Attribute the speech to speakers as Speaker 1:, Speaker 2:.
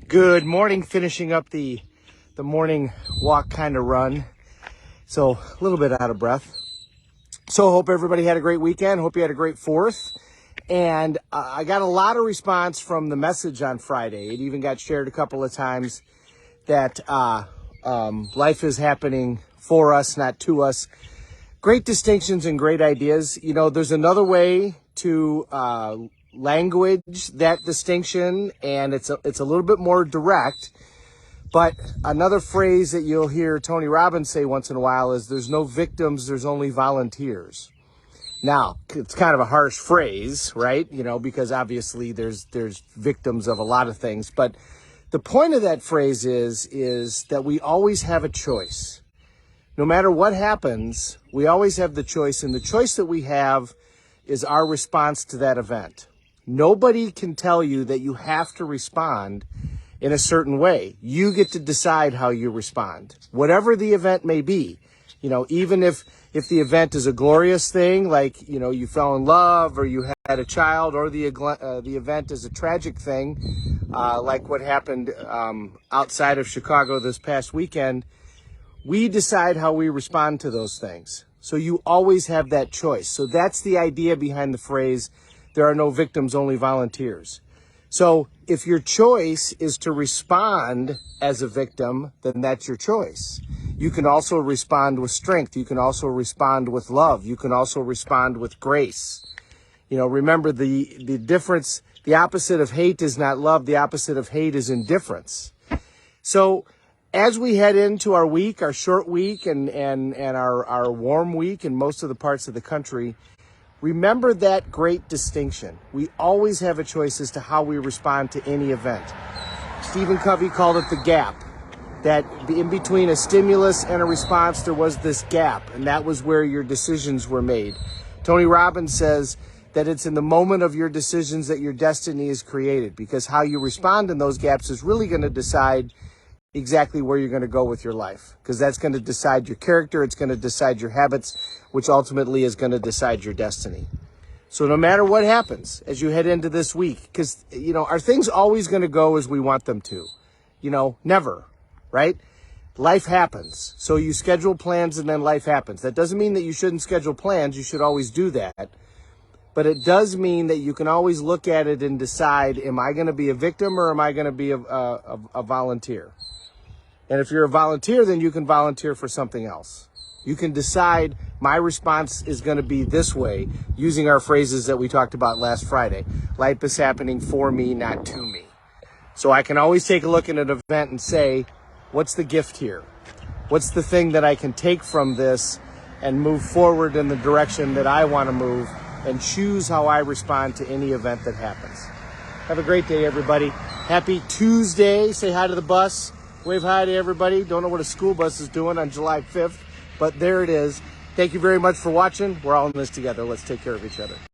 Speaker 1: Good morning, finishing up the morning walk kind of run. So a little bit out of breath. So hope everybody had a great weekend. Hope you had a great 4th. And I got a lot of response from the message on Friday. It even got shared a couple of times that life is happening for us, not to us. Great distinctions and great ideas. You know, there's another way to language that distinction, and it's a little bit more direct. But another phrase that you'll hear Tony Robbins say once in a while is there's no victims, there's only volunteers. Now, it's kind of a harsh phrase, right? You know, because obviously there's victims of a lot of things. But the point of that phrase is that we always have a choice. No matter what happens, we always have the choice. And the choice that we have is our response to that event. Nobody can tell you that you have to respond in a certain way. You get to decide how you respond, whatever the event may be. You know, even if the event is a glorious thing, like, you know, you fell in love or you had a child, or the event is a tragic thing, like what happened outside of Chicago this past weekend, we decide how we respond to those things. So you always have that choice. So that's the idea behind the phrase, there are no victims, only volunteers. So if your choice is to respond as a victim, then that's your choice. You can also respond with strength. You can also respond with love. You can also respond with grace. You know, remember the difference, the opposite of hate is not love. The opposite of hate is indifference. So as we head into our week, our short week and our warm week in most of the parts of the country, remember that great distinction. We always have a choice as to how we respond to any event. Stephen Covey called it the gap, that in between a stimulus and a response, there was this gap, and that was where your decisions were made. Tony Robbins says that it's in the moment of your decisions that your destiny is created, because how you respond in those gaps is really going to decide exactly where you're going to go with your life, because that's going to decide your character. It's going to decide your habits, which ultimately is going to decide your destiny. So no matter what happens as you head into this week, because, you know, are things always going to go as we want them to? You know, never, right? Life happens. So you schedule plans and then life happens. That doesn't mean that you shouldn't schedule plans. You should always do that. But it does mean that you can always look at it and decide, am I going to be a victim or am I going to be a volunteer? And if you're a volunteer, then you can volunteer for something else. You can decide my response is going to be this way, using our phrases that we talked about last Friday. Life is happening for me, not to me. So I can always take a look at an event and say, what's the gift here? What's the thing that I can take from this and move forward in the direction that I want to move, and choose how I respond to any event that happens. Have a great day, everybody. Happy Tuesday. Say hi to the bus. Wave hi to everybody. Don't know what a school bus is doing on July 5th, but there it is. Thank you very much for watching. We're all in this together. Let's take care of each other.